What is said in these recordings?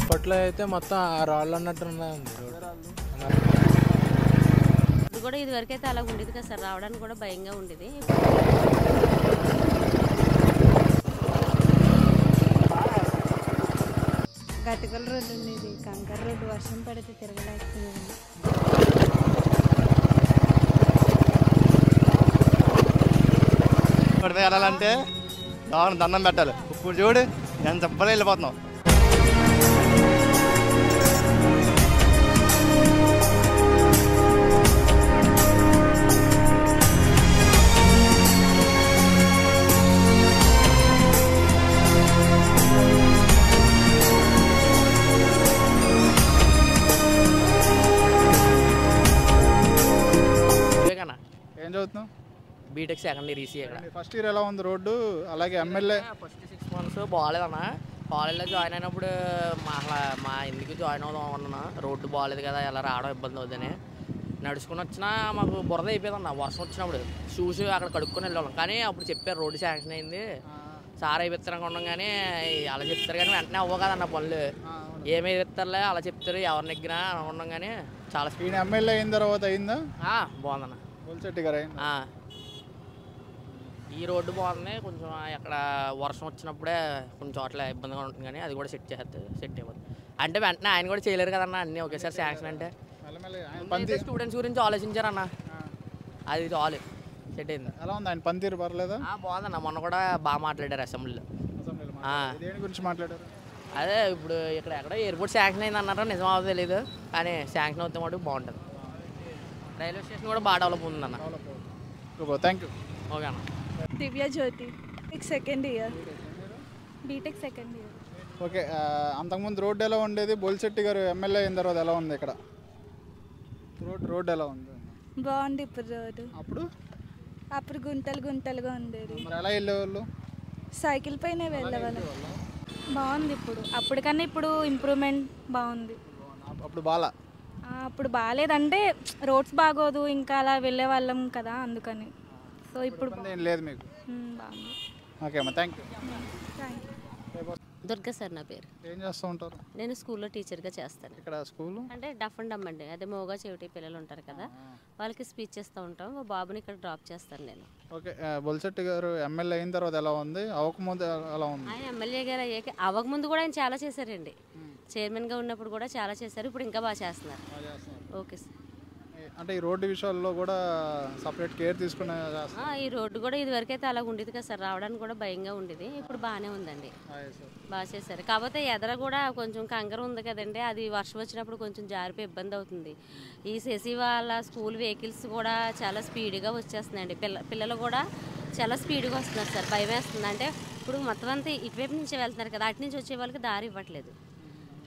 అప్పట్లో అయితే మొత్తం ఆ రాళ్ళు అన్నట్టు ఉంది రోడ్డు. ఇది కూడా ఇదివరకు అయితే అలా ఉండేది కదా సార్, రావడానికి కూడా భయంగా ఉండేది. గటుకల రోడ్డు ఉండేది, కంకర రోడ్డు, వర్షం పడితే తిరగలేకపోయింది. ఇప్పటిదే వెళ్ళాలంటే దండం పెట్టాలి. ఇప్పుడు చూడు నేను చెప్పలే వెళ్ళిపోతున్నాం. ఏం చదువుతున్నావు? B Tech second year EC. First year ఎలా ఉంది రోడ్డు? అలాగే ఎమ్మెల్యే ఫస్ట్ 6 months బాగాలేదన్న. కాలేజ్లో జాయిన్ అయినప్పుడు మా ఎందుకు జాయిన్ అవుదాం అనుకున్నా, రోడ్డు బాగాలేదు కదా, ఎలా రావడం ఇబ్బంది అవుతుందని నడుచుకుని వచ్చినా మాకు బురద అయిపోయిందన్న. వర్షం వచ్చినప్పుడు షూస్ అక్కడ కడుక్కొని వెళ్ళాం. కానీ అప్పుడు చెప్పారు రోడ్డు శాంక్షన్ అయింది, సార్ అయిపోతారు అనుకున్నాం. కానీ అలా చెప్తారు కానీ వెంటనే అవ్వ కదన్న పనులు. ఏమి ఇస్తారులే అలా చెప్తారు ఎవరిని ఎగ్గినా అనుకున్నాం. కానీ చాలా స్పీడ్ ఎమ్మెల్యే అయిన తర్వాత అయిందా? బాగుందన్న. బొలిశెట్టి గారు అయింది. ఈ రోడ్డు బాగుంది. కొంచెం అక్కడ వర్షం వచ్చినప్పుడే కొంచెం చోట్ల ఇబ్బందిగా ఉంటుంది, కానీ అది కూడా సెట్ అయిపోతుంది. అంటే వెంటనే ఆయన కూడా చేయలేరు కదన్న అన్నీ ఒకేసారి శాంక్షన్. అంటే స్టూడెంట్స్ గురించి ఆలోచించారన్న, అది చాలు సెట్ అయింది. ఎలా ఉంది ఆయన పనితీరు? పర్లేదా? బాగుందన్న. మొన్న కూడా బాగా మాట్లాడారు అసెంబ్లీలో. దేని గురించి మాట్లాడారు? అదే ఇప్పుడు ఇక్కడ ఎక్కడ ఎయిర్పోర్ట్ శాంక్షన్ అయింది అన్నారో, నిజం అవ్వదు తెలియదు, కానీ శాంక్షన్ అవుతే మటుకు బాగుంటుంది. రైల్వే స్టేషన్ కూడా బాగా డెవలప్ ఉందన్న. Thank you. ఓకే అన్న. Divya Jyoti, second year, BTech second year. Okay, అంతకుముందు రోడ్డు ఎలా ఉండేది? బొలిశెట్టి గారు ఎమ్మెల్యే అయిన తర్వాత ఎలా ఉంది ఇక్కడ రోడ్డు? ఎలా ఉంది? బాగుంది ఇప్పుడు రోడ్డు. అప్పుడు గుంతలు గుంతలుగా ఉండేది. మరి ఎలా వెళ్ళేవాళ్ళు? సైకిల్ పైన వెళ్ళేవాళ్ళు. బాగుంది ఇప్పుడు, అప్పటికన్నా ఇప్పుడు ఇంప్రూవ్మెంట్ బాగుంది. అప్పుడు బాగా అప్పుడు బాగాలేదంటే రోడ్స్ బాగోదు, ఇంకా అలా వెళ్ళే వాళ్ళం కదా, అందుకని. సో ఇప్పుడు ఏం లేదు మీకు? బాగుంది. ఓకే అమ్మా, థ్యాంక్ యూ. దుర్గా సార్ నా పేరు. ఏం చేస్తూ ఉంటారు? నేను స్కూల్లో టీచర్గా చేస్తాను. ఇక్కడ స్కూల్ అంటే డఫ్ అండ్ డమ్ అండి, అదే మోగా చెవిటి పిల్లలు ఉంటారు కదా, వాళ్ళకి స్పీచ్ చేస్తూ ఉంటాం. మా బాబుని ఇక్కడ డ్రాప్ చేస్తాను నేను. ఓకే, బొలిశెట్టి గారు ఎమ్మెల్యే అయిన తర్వాత ఎలా ఉంది? అవ్వకముందు ఎలా ఉంది? ఆయన ఎమ్మెల్యే గారు అయ్యాక అవ్వకముందు కూడా ఆయన చాలా చేశారండి. చైర్మన్గా ఉన్నప్పుడు కూడా చాలా చేశారు, ఇప్పుడు ఇంకా బాగా చేస్తున్నారు. Okay sir. అంటే ఈ రోడ్డు విషయాల్లో కూడా సపరేట్ కేర్ తీసుకునే ఈ రోడ్డు కూడా ఇదివరకు అయితే అలా ఉండేది కదా సార్, రావడానికి కూడా భయంగా ఉండేది. ఇప్పుడు బాగానే ఉందండి, బాగా చేశారు. కాకపోతే ఎదర కూడా కొంచెం కంకర ఉంది కదండి, అది వర్షం వచ్చినప్పుడు కొంచెం జారిపోయి ఇబ్బంది అవుతుంది. ఈ శశి వాళ్ళ స్కూల్ వెహికల్స్ కూడా చాలా స్పీడ్గా వచ్చేస్తున్నాయండి. పిల్లలు కూడా చాలా స్పీడ్గా వస్తున్నారు సార్, భయం వేస్తుంది. అంటే ఇప్పుడు మొత్తం అంతా ఇటువైపు నుంచి వెళ్తున్నారు కదా, అటు నుంచి వచ్చే వాళ్ళకి దారి ఇవ్వట్లేదు.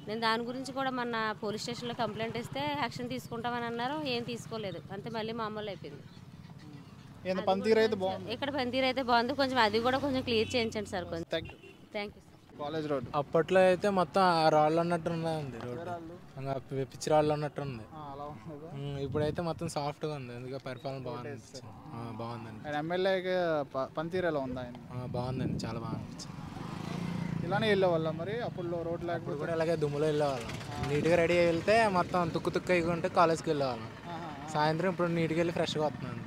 నేను దాని గురించి కూడా మన పోలీస్ స్టేషన్లో కంప్లైంట్ ఇస్తే యాక్షన్ తీసుకుంటామని అన్నారు, ఏం తీసుకోలేదు. అంతే మళ్ళీ మామూలు అయిపోయింది. ఇక్కడ పనితీరు అయితే బాగుంది, కొంచెం అది కూడా కొంచెం క్లియర్ చేయించండి సార్. కొంచెం థ్యాంక్ యూ. కాలేజ్ రోడ్ అప్పట్లో అయితే మొత్తం ఆ రాళ్ళు అన్నట్టు ఉంది రోడ్డు, పిచ్చి రాళ్ళు అన్నట్టు ఉంది. ఇప్పుడైతే మొత్తం సాఫ్ట్గా ఉంది, ఎందుకంటే పరిపాలన బాగుందండి. ఎమ్మెల్యేకి పనితీరు ఎలా ఉంది? ఆయన బాగుందండి, చాలా బాగా అనిపించింది. ఇలానే వెళ్ళేవాళ్ళ మరి అప్పుడు రోడ్ లేకపోతే కూడా ఇలాగే దుమ్ములో వెళ్ళేవాళ్ళం. నీట్గా రెడీ అయ్యి వెళ్తే మొత్తం తుక్కు తుక్కు అయ్యి ఉంటే కాలేజ్కి వెళ్ళేవాళ్ళం. సాయంత్రం ఇప్పుడు నీట్గా వెళ్ళి ఫ్రెష్గా వస్తున్నాను.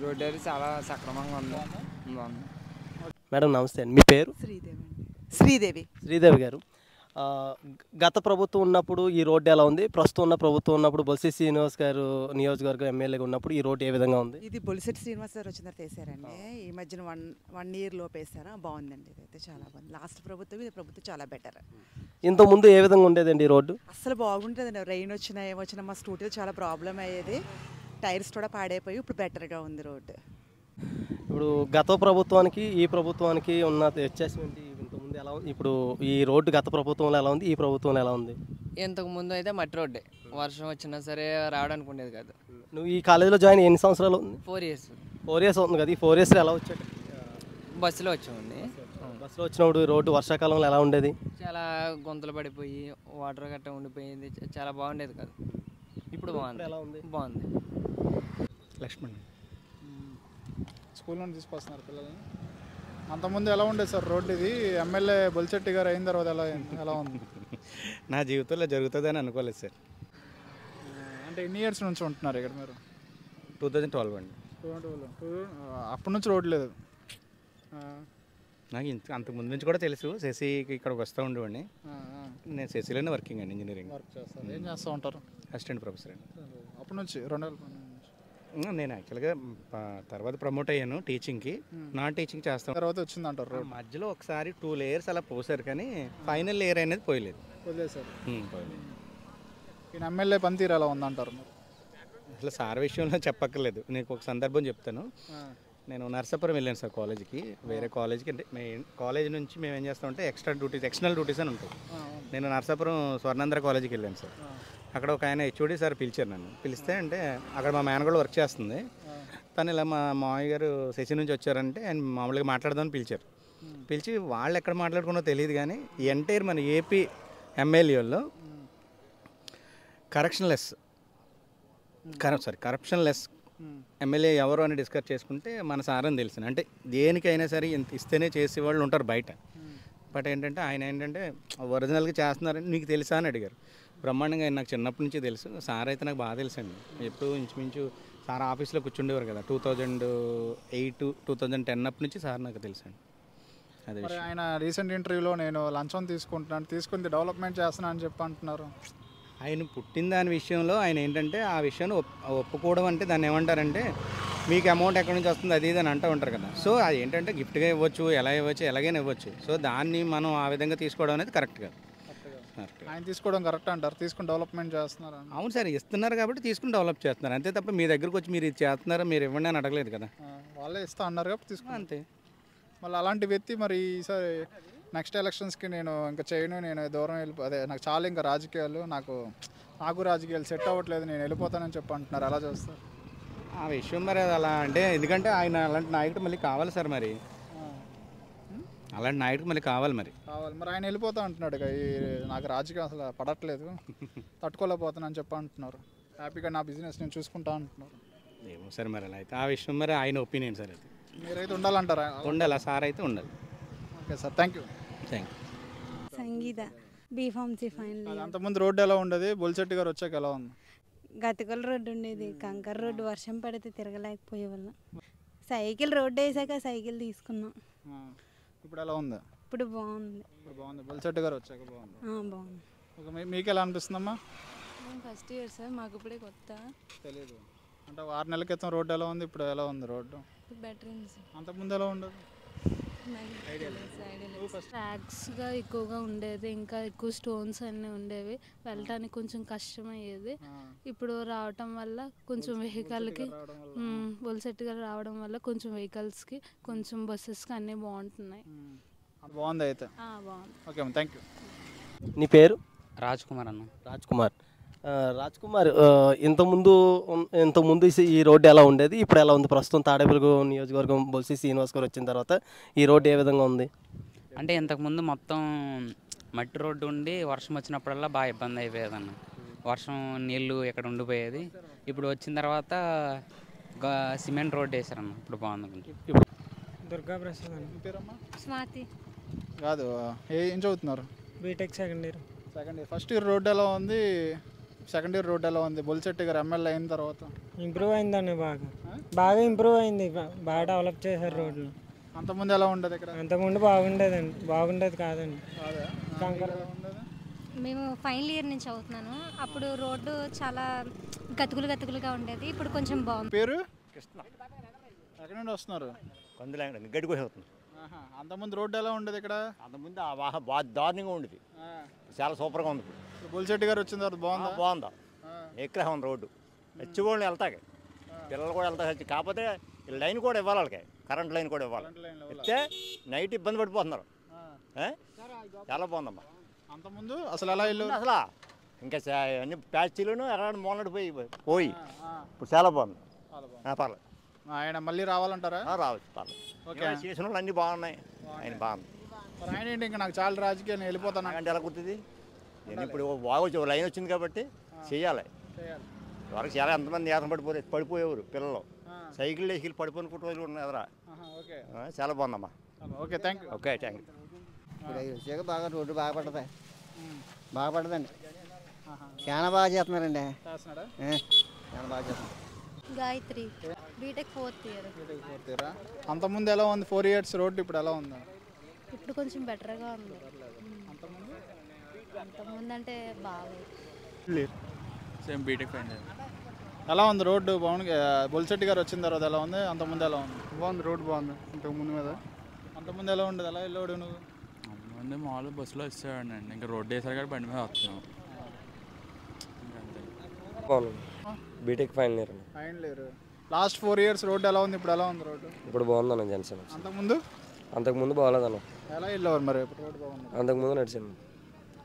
రోడ్డు అయితే చాలా సక్రమంగా ఉంది. మేడం నమస్తే అండి, మీ పేరు? శ్రీదేవి గారు. గత ప్రభుత్వం ఉన్నప్పుడు ఈ రోడ్డు ఎలా ఉంది? ప్రస్తుతం ఉన్న ప్రభుత్వం ఉన్నప్పుడు బొలిశెట్టి శ్రీనివాస్ గారు నియోజకవర్గం ఎమ్మెల్యేగా ఉన్నప్పుడు ఈ రోడ్డు ఏ విధంగా ఉంది? ఇది బొలిశెట్టి శ్రీనివాస్ గారు వచ్చిన తర్వాత వేసారండి. ఈ మధ్యన వన్ ఇయర్ లోపు వేసారా, బాగుందండి. ఇదైతే చాలా బాగుంది. లాస్ట్ ప్రభుత్వం ఇది ప్రభుత్వం చాలా బెటర్. ఇంతకుముందు ఏ విధంగా ఉండేదండి ఈ రోడ్డు? అసలు బాగుంటుందండి. రైన్ వచ్చినా ఏమొచ్చినా మా స్కూటీలో చాలా ప్రాబ్లం అయ్యేది, టైర్స్ కూడా పాడైపోయి. ఇప్పుడు బెటర్గా ఉంది రోడ్డు. ఇప్పుడు గత ప్రభుత్వానికి ఈ ప్రభుత్వానికి ఉన్న వ్యత్యాసం ఏంటి? ఇంతకుముందు ఎలా ఉంది, ఇప్పుడు ఈ రోడ్డు గత ప్రభుత్వంలో ఎలా ఉంది, ఈ ప్రభుత్వంలో ఎలా ఉంది? ఇంతకు ముందు అయితే మట్టి రోడ్డే, వర్షం వచ్చినా సరే రావడానికి ఉండేది కాదు. నువ్వు ఈ కాలేజీలో జాయిన్ ఎన్ని సంవత్సరాలు ఉంది? 4 years. 4 years అవుతుంది కదా. ఈ 4 years ఎలా వచ్చాడు? బస్సులో వచ్చామండి. బస్సులో వచ్చినప్పుడు రోడ్డు వర్షాకాలంలో ఎలా ఉండేది? చాలా గుంతలు పడిపోయి వాటర్ గట్ట ఉండిపోయింది, చాలా బాగుండేది కాదు. ఇప్పుడు బాగుంది. ఎలా ఉంది? బాగుంది. లక్ష్మణ్ స్కూల్ నుండి తీసుకొస్తున్నారు పిల్లల్ని. అంతకుముందు ఎలా ఉండేది సార్ రోడ్డు ఇది? ఎమ్మెల్యే బొలిశెట్టి గారు అయిన తర్వాత ఎలా ఉంది? నా జీవితంలో జరుగుతుందని అనుకోలేదు సార్. అంటే ఎన్ని ఇయర్స్ నుంచి ఉంటున్నారు ఇక్కడ మీరు? 2012 అండి. అప్పటి నుంచి రోడ్ లేదు. నాకు అంతకుముందు నుంచి కూడా తెలుసు. శశికి ఇక్కడికి వస్తూ ఉండేవాడిని. నేను శశిలోనే వర్కింగ్ అండి, ఇంజనీరింగ్ వర్క్ చేస్తారు. ఏం చేస్తూ ఉంటారు? అసిస్టెంట్ ప్రొఫెసర్ అండి. అప్పటి నుంచి 2012 నేను యాక్చువల్గా తర్వాత ప్రమోట్ అయ్యాను టీచింగ్కి. నాన్ టీచింగ్ చేస్తాను. తర్వాత వచ్చింది అంటారు. మధ్యలో ఒకసారి 2 లేయర్స్ అలా పోసారు, కానీ ఫైనల్ లేయర్ అనేది పోయలేదు. వదిలేసారు. పోయలేదు. ఈయన ఎమ్మెల్యే పనితీరు ఎలా ఉందంటారు? అసలు సార్ విషయంలో చెప్పక్కర్లేదు. నీకు ఒక సందర్భం చెప్తాను. నేను నర్సాపురం వెళ్ళాను సార్ కాలేజ్కి, వేరే కాలేజ్కి. అంటే కాలేజ్ నుంచి మేము ఏం చేస్తామంటే ఎక్స్టర్నల్ డ్యూటీస్ అని ఉంటాయి. నేను నర్సాపురం స్వర్ణాంధ్ర కాలేజ్కి వెళ్ళాను సార్. అక్కడ ఒక ఆయన హెచ్ఓడి సార్ పిలిచారు నన్ను. పిలిస్తే అంటే అక్కడ మా మేనగోళ్ళు వర్క్ చేస్తుంది. తను ఇలా మా మామయ్య గారు శశి నుంచి వచ్చారంటే ఆయన మామూలుగా మాట్లాడదామని పిలిచారు. పిలిచి వాళ్ళు ఎక్కడ మాట్లాడుకున్నో తెలియదు, కానీ ఎంటైర్ మన ఏపీ ఎమ్మెల్యేల్లో కరప్షన్ లెస్ ఎమ్మెల్యే ఎవరు అని డిస్కస్ చేసుకుంటే మన సార్ అని తెలిసింది. అంటే దేనికైనా సరే ఇంత ఇస్తేనే చేసేవాళ్ళు ఉంటారు బయట. బట్ ఏంటంటే ఆయన ఏంటంటే ఒరిజినల్గా చేస్తున్నారని నీకు తెలుసా అని అడిగారు. బ్రహ్మాండంగా ఆయన నాకు చిన్నప్పటి నుంచి తెలుసు. సార్ అయితే నాకు బాగా తెలుసండి. ఎప్పుడు ఇంచుమించు సార్ ఆఫీస్లో కూర్చుండేవారు కదా. 2008, 2010 అప్పటి నుంచి సార్ నాకు తెలుసండి. అదే ఆయన రీసెంట్ ఇంటర్వ్యూలో నేను లంచం తీసుకుని డెవలప్మెంట్ చేస్తున్నాను అని చెప్పి అంటున్నారు. ఆయన పుట్టిన దాని విషయంలో ఆయన ఏంటంటే ఆ విషయాన్ని ఒప్పుకోవడం అంటే దాన్ని ఏమంటారంటే మీకు అమౌంట్ ఎక్కడి నుంచి వస్తుంది అది ఇది అని అంటూ ఉంటారు కదా. సో అది ఏంటంటే గిఫ్ట్గా ఇవ్వచ్చు, ఎలా ఇవ్వచ్చు, ఎలాగైనా ఇవ్వచ్చు. సో దాన్ని మనం ఆ విధంగా తీసుకోవడం అనేది కరెక్ట్ కాదు. ఆయన తీసుకోవడం కరెక్ట్ అంటారు? తీసుకుని డెవలప్మెంట్ చేస్తున్నారు? అవును సార్, ఇస్తున్నారు కాబట్టి తీసుకుని డెవలప్ చేస్తున్నారు అంతే తప్ప మీ దగ్గరకు వచ్చి మీరు ఇది చేస్తున్నారా మీరు ఇవ్వండి అని అడగలేదు కదా. వాళ్ళే ఇస్తా అన్నారు కాబట్టి తీసుకుని అంతే. మళ్ళీ అలాంటి వ్యక్తి మరి ఈసారి నెక్స్ట్ ఎలక్షన్స్కి నేను ఇంకా చేయను, నేను దూరం అదే నాకు చాలా ఇంకా రాజకీయాలు నాకు రాజకీయాలు సెట్ అవ్వట్లేదు, నేను వెళ్ళిపోతానని చెప్పి అంటున్నారు. ఎలా చేస్తారు ఆ విషయం? మరి అలా అంటే ఎందుకంటే ఆయన అలాంటి నాయకుడు మళ్ళీ కావాలి సార్. మరి అలాంటి నాయకుడు మళ్ళీ కావాలి. మరి ఆయన వెళ్ళిపోతా అంటున్నాడు. నాకు రాజకీయం అసలు పడట్లేదు, తట్టుకోలేకపోతానని చెప్పి అంటున్నారు. హ్యాపీగా నా బిజినెస్ నేను చూసుకుంటా అంటున్నారు. ఏమో సార్ మరి అలా అయితే ఆ విషయం మరి ఆయన ఒపీనియన్ సార్. అయితే మీరైతే ఉండాలంటారా? ఉండాలి, సార్ అయితే ఉండాలి. Okay sir, thank you. Sangeetha B pharmacy final. అంతకుముందు రోడ్డు ఎలా ఉండేది? బొలిశెట్టి గారు వచ్చాక ఎలా ఉంది? గతికల రోడ్డు ఉండేది, కంకర రోడ్డు. వర్షం పడితే తిరగలేకపోయే వాళ్ళం. సైకిల్ రోడ్డు వేసాక సైకిల్ తీసుకున్నాం. ఇప్పుడు ఎలా ఉంది? ఇప్పుడు బాగుంది. బొలిశెట్టి గారు వచ్చాక బాగుంది. బాగుంది. మీకు ఎలా అనిపిస్తుందమ్మా? ఫస్ట్ ఇయర్ సార్, మాకు ఇప్పుడే కొత్త తెలీదు. అంటే 6 నెలల క్రితం రోడ్డు ఎలా ఉంది, ఇప్పుడు ఎలా ఉంది రోడ్డు? బెటర్ ఉంది సార్. అంతకుముందు ఎలా ఉండదు? ట్రాక్స్గా ఎక్కువగా ఉండేది, ఇంకా ఎక్కువ స్టోన్స్ అన్నీ ఉండేవి, వెళ్ళటానికి కొంచెం కష్టమయ్యేది. ఇప్పుడు రావటం వల్ల కొంచెం వెహికల్కి బొలిశెట్టి గారు రావడం వల్ల కొంచెం వెహికల్స్కి కొంచెం బస్సెస్కి అన్నీ బాగుంటున్నాయి. బాగుంది అయితే. బాగుంది. Okay, thank you. నీ పేరు? రాజ్ కుమార్ అన్న. రాజ్ కుమార్, ఇంతకుముందు ఈ రోడ్డు ఎలా ఉండేది, ఇప్పుడు ఎలా ఉంది? ప్రస్తుతం తాడేపల్లిగూడెం నియోజకవర్గం బొలిశెట్టి శ్రీనివాస్ గారు వచ్చిన తర్వాత ఈ రోడ్డు ఏ విధంగా ఉంది? అంటే ఇంతకుముందు మొత్తం మట్టి రోడ్డు ఉండి వర్షం వచ్చినప్పుడల్లా బాగా ఇబ్బంది అయిపోయేదన్న. వర్షం నీళ్ళు ఇక్కడ ఉండిపోయేది. ఇప్పుడు వచ్చిన తర్వాత సిమెంట్ రోడ్డు వేసారన్న, ఇప్పుడు బాగుంది. దుర్గా ప్రసాద్. స్వాతి కాదు, ఏం చదువుతున్నారు? B Tech second year. First year road ఎలా ఉంది, సెకండ్ ఇయర్ రోడ్డు ఎలా ఉంది? బొలిశెట్టి గారు ఎమ్మెల్యే అయిన తర్వాత ఇంప్రూవ్ అయిందండి, బాగా ఇంప్రూవ్ అయింది, బాగా డెవలప్ చేశారు రోడ్లు. అంతకుముందు ఎలా ఉండేది ఇక్కడ? అంతకుముందు బాగుండేది కాదండి. మేము ఫైనల్ ఇయర్ నుంచి అవుతున్నాను. అప్పుడు రోడ్డు చాలా గతుకులుగా ఉండేది, ఇప్పుడు కొంచెం బాగుంది. పేరు? కృష్ణ. ఎక్కడి నుండి వస్తున్నారు? గడ్డి కోసేస్తుంది. అంతకుముందు రోడ్డు ఎలా ఉండేది ఇక్కడ? అంతకుముందు బాగా దారుణంగా ఉండేది, చాలా సూపర్గా ఉంది. బొలిశెట్టి గారు వచ్చిన తర్వాత బాగుందా? ఎక్కడే ఉంది రోడ్డు. వచ్చి వెళ్తాయి, పిల్లలు కూడా వెళ్తాయి. కాకపోతే లైన్ కూడా ఇవ్వాలి వాళ్ళకి, కరెంట్ లైన్ కూడా ఇవ్వాలి. ఇస్తే నైట్ ఇబ్బంది పడిపోతున్నారు. చాలా బాగుందమ్మా. అంతకుముందు అసలు ఎలా ఇల్లు? అసలు ఇంకా అన్ని ప్యాచీలను ఎక్కడ మూలనట్టు పోయి ఇప్పుడు చాలా బాగుంది. పర్లేదు. ఆయన మళ్ళీ రావాలంటారా? రావచ్చు, పర్లేదు. చేసిన వాళ్ళు అన్నీ బాగున్నాయి, ఆయన బాగుంది. ఆయన ఏంటి ఇంకా నాకు చాలా రాజకీయాన్ని వెళ్ళిపోతాను అంటే ఎలా కుర్తుంది? నేను ఇప్పుడు బాగా లైన్ వచ్చింది కాబట్టి చెయ్యాలి. వరకు చాలా ఎంతమంది ఏతం పడిపోయేవారు పిల్లలు, సైకిల్ వేసుకెళ్ళి పడిపోయిన కుటుంబాలు ఉన్నాయి ఎదరా. చాలా బాగుందమ్మా. Okay thank you. Okay thank you. ఇప్పుడు వచ్చాక బాగా రోడ్డు బాగా పడుతుంది, బాగా పడుతుందండి. చాలా బాగా చేస్తున్నారండి, చాలా బాగా చేస్తున్నారు. Gayathri B Tech 4th year. అంతకుముందు ఎలా ఉంది 4 years రోడ్డు, ఇప్పుడు ఎలా ఉంది? ఇప్పుడు కొంచెం బెటర్గా ఉంది. అంతకుముందు అంటే బాగాలేదు. Same B Tech final. ఎలా ఉంది రోడ్డు? బాగుంది. బొలిశెట్టి గారు వచ్చిన తర్వాత ఎలా ఉంది, అంతకుముందు ఎలా ఉంది? బాగుంది, రోడ్డు బాగుంది. ఇంతకుముందు మీద అంతకుముందు ఎలా ఉండదు? ఎలా వెళ్ళాడు నువ్వు? అంటే మామూలుగా బస్సులో వచ్చాడండి, ఇంకా రోడ్డు వేసారు కాబట్టి బండి మీద వస్తున్నాం. బాగుంది. B Tech final year. Final year. Last 4 years road ఎలా ఉంది, ఇప్పుడు ఎలా ఉంది రోడ్డు? ఇప్పుడు బాగుందన్న జనసేన. అంతకుముందు బాగాలేదన్న. ఎలా వెళ్ళేవారు మరి? ఇప్పుడు రోడ్డు బాగుంది. అంతకుముందు నడిచాను,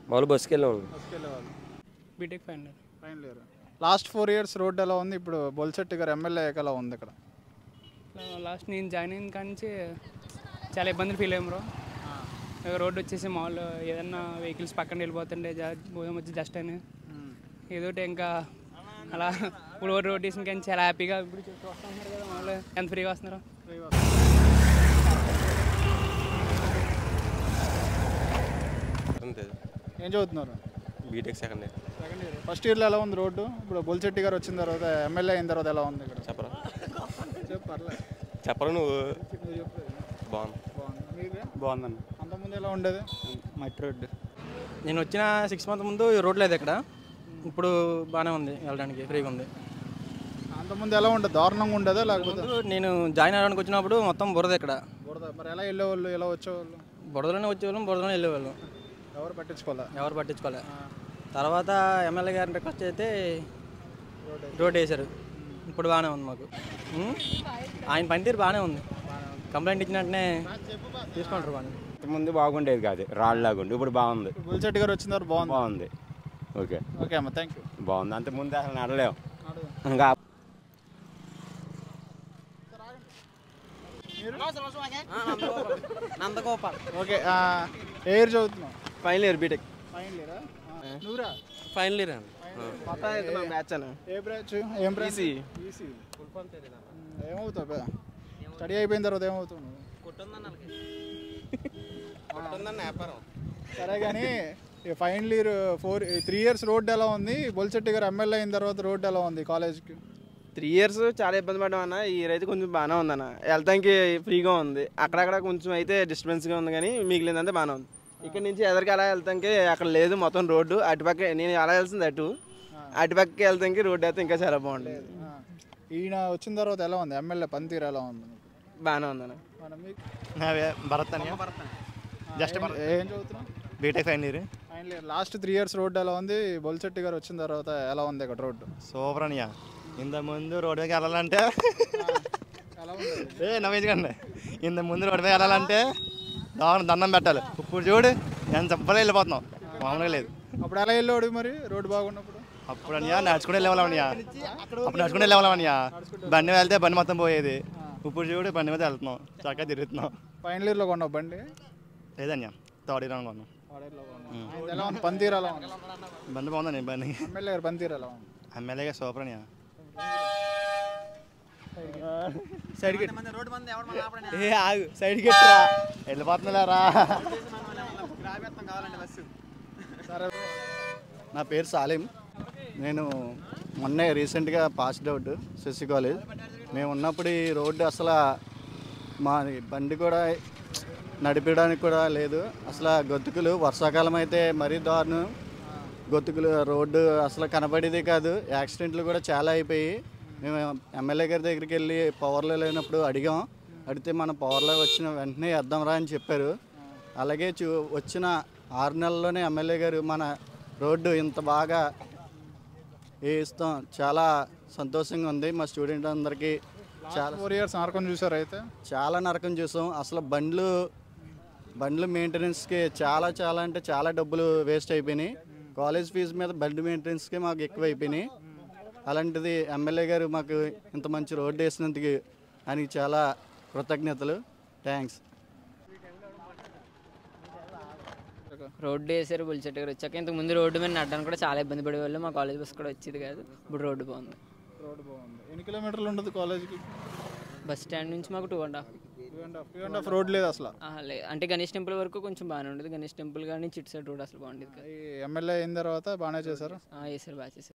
మామూలు బస్సుకి వెళ్ళేవాళ్ళు. B Tech final year. Last 4 years road ఎలా ఉంది, ఇప్పుడు బొలిశెట్టి గారు ఎమ్మెల్యే ఎలా ఉంది ఇక్కడ? లాస్ట్ నేను జాయిన్ అయిన కాడి నుంచి చాలా ఇబ్బందులు ఫీల్ అయ్యాం బ్రో. రోడ్డు వచ్చేసి మామూలు ఏదన్నా వెహికల్స్ పక్కన వెళ్ళిపోతుండే వచ్చి జస్ట్ అని ఏదోటి ఇంకా అలా ఇప్పుడు రోడ్ వేసిన కానీ చాలా హ్యాపీగా ఇప్పుడు వస్తున్నారు కదా, మామూలు ఎంత ఫ్రీగా వస్తున్నారు. ఏం చదువుతున్నారు? B Tech second year. ఫస్ట్ ఇయర్లో ఎలా ఉంది రోడ్డు? ఇప్పుడు బొలిశెట్టి గారు వచ్చిన తర్వాత ఎమ్మెల్యే అయిన తర్వాత ఎలా ఉంది ఇక్కడ? చెప్పరా? చెప్పర్లే. చెప్పరా నువ్వు? బాగుంది. బాగుందన్న. అంతకుముందు ఎలా ఉండేది? మట్టి రోడ్డు. నేను వచ్చిన 6 months ముందు రోడ్ లేదు ఇక్కడ, ఇప్పుడు బాగానే ఉంది, వెళ్ళడానికి ఫ్రీగా ఉంది. అంతకుముందు ఎలా ఉండదు? దారుణంగా ఉండదా లేకపోతే? నేను జాయిన్ అవ్వడానికి వచ్చినప్పుడు మొత్తం బురద ఇక్కడ. బురద. మరి ఎలా వెళ్ళేవాళ్ళు, ఎలా వచ్చేవాళ్ళు? బురదలోనే వచ్చేవాళ్ళం, బురదలోనే వెళ్ళేవాళ్ళం. ఎవరు పట్టించుకోలే. తర్వాత ఎమ్మెల్యే గారిని రిక్వెస్ట్ అయితే రోడ్ వేశారు, ఇప్పుడు బాగానే ఉంది మాకు. ఆయన పనితీరు బాగానే ఉంది, కంప్లైంట్ ఇచ్చిన వెంటనే తీసుకుంటారు బాగా. ముందు బాగుండేది కాదు, రాళ్ళలాగుండి, ఇప్పుడు బాగుంది. బొలిశెట్టి గారు వచ్చిన తర్వాత బాగుంది. ఓకే ఓకే అమ్మ, థ్యాంక్ యూ. బాగుంది. అంతకుముందు అసలు నడలేవు. ఇంకా నందగోపాల్. ఓకే. ఏ ఇయర్ చదువుతున్నావు? Final year B Tech. ఫైనల్ ఇయరా? నువ్వురా? ఫైనల్ ఇయర్ బ్యాచ్ అని. ఏ బ్రాంచ్? ఏం బ్రాంచ్? ఈసీ. ఏమవుతావు? స్టడీ అయిపోయిన తర్వాత ఏమవుతావు నువ్వు? సరే కానీ ఫైనల్ ఇయర్ 3 years రోడ్డు ఎలా ఉంది? బొలిశెట్టి గారు ఎమ్మెల్యే అయిన తర్వాత రోడ్డు ఎలా ఉంది కాలేజ్కి? 3 years చాలా ఇబ్బంది పడ్డాం అన్న. ఈ ఇయర్ అయితే కొంచెం బాగానే ఉందన్న, వెళ్తానికి ఫ్రీగా ఉంది. అక్కడక్కడ కొంచెం అయితే డిస్టర్బెన్స్గా ఉంది, కానీ మిగిలిందంటే బాగానే ఉంది. ఇక్కడ నుంచి ఎదరికి అలా వెళ్తానికి అక్కడ లేదు, మొత్తం రోడ్డు అటుపక్క. నేను అలా వెళ్తుంది అటుపక్కకి వెళ్తానికి రోడ్డు అయితే ఇంకా చాలా బాగుంటుంది. ఈయన వచ్చిన తర్వాత ఎలా ఉంది ఎమ్మెల్యే పనితీరు ఎలా ఉంది? బాగానే ఉందన్న. భరత్ అని జస్ట్ ఏం చదువుతున్నావు? B Tech final year. Final year. Last 3 years road ఎలా ఉంది? బొలిశెట్టి గారు వచ్చిన తర్వాత ఎలా ఉంది ఇక్కడ రోడ్డు? సూపర్ అనియా. ఇంతకుముందు రోడ్డు మీద వెళ్ళాలంటే నవ్వేసుకోండి. ఇంతకుముందు రోడ్డు మీద వెళ్ళాలంటే దండం పెట్టాలి. ఇప్పుడు చూడు నేను చెప్పలే వెళ్ళిపోతున్నాం, మామూలుగా లేదు. అప్పుడు ఎలా వెళ్ళేవాడు మరి రోడ్డు బాగున్నప్పుడు? అప్పుడు అనియా నడుచుకుని వెళ్ళేవాళ్ళమనియా. అప్పుడు నడుచుకుని వెళ్ళేవాళ్ళమనియా. బండి వెళ్తే బండి మొత్తం పోయేది. ఇప్పుడు చూడు బండి మీద వెళ్తున్నాం, చక్కగా తిరుగుతున్నాం. ఫైనల్ ఇయర్లో కొన్నావు బండి? లేదన్యా, థర్డ్ ఇయర్ కొన్నాం. ఎలా ఉంది పనితీరు? ఎలా ఉంది బండి? బాగుందండి బండి. ఎమ్మెల్యే గారు పనితీరు ఎలా ఉంది? ఎమ్మెల్యే గారు సూపర్ అనియా. సైడ్కి ఆగు, సైడ్కి ఎట్టురా, వెళ్ళిపోతున్నారా? నా పేరు సాలిం. నేను మొన్నే రీసెంట్గా పాస్డ్ అవుట్ శశి కాలేజ్. మేము ఉన్నప్పుడు ఈ రోడ్డు అసలు మా బండి కూడా నడిపడానికి కూడా లేదు. అసలు గొతుకులు, వర్షాకాలం అయితే మరీ దారుణం. గొతుకులు, రోడ్డు అసలు కనబడేది కాదు. యాక్సిడెంట్లు కూడా చాలా అయిపోయి మేము ఎమ్మెల్యే గారి దగ్గరికి వెళ్ళి పవర్లో లేనప్పుడు అడిగాం. అడిగితే మన పవర్లో వచ్చిన వెంటనే వేద్దాం రా అని చెప్పారు. అలాగే వచ్చిన 6 నెలల్లోనే ఎమ్మెల్యే గారు మన రోడ్డు ఇంత బాగా వేయిస్తాం. చాలా సంతోషంగా ఉంది. మా స్టూడెంట్ అందరికీ చాలా 4 years నరకం చూసారు అయితే? చాలా నరకం చూసాం. అసలు బండ్లు మెయింటెనెన్స్కి చాలా అంటే చాలా డబ్బులు వేస్ట్ అయిపోయినాయి. కాలేజ్ ఫీజు మీద బండి మెయింటెనెన్స్కి మాకు ఎక్కువ అయిపోయినాయి. అలాంటిది ఎమ్మెల్యే గారు మాకు ఇంత మంచి రోడ్డు వేసినందుకు ఆయనకి చాలా కృతజ్ఞతలు. థ్యాంక్స్. రోడ్డు వేసారు బొలిశెట్టి గారు వచ్చాక. ఇంతకు ముందు రోడ్డు మీద నడడానికి కూడా చాలా ఇబ్బంది పడేవాళ్ళు. మా కాలేజ్ బస్ కూడా వచ్చేది కాదు. ఇప్పుడు రోడ్డు బాగుంది. రోడ్డు బాగుంది. ఎన్ని కిలోమీటర్లు ఉండదు కాలేజ్కి? బస్ స్టాండ్ నుంచి మాకు 2.5. టూ అండ్ హాఫ్ రోడ్ లేదు అసలు. అంటే గణేష్ టెంపుల్ వరకు కొంచెం బాగానే ఉండేది. గణేష్ టెంపుల్ కానీ చిట్ సైడ్ రోడ్ అసలు బాగుండేది. ఈ ఎమ్మెల్యే అయిన తర్వాత బాగానే చేశారు. చేశారు, బాగా చేశారు.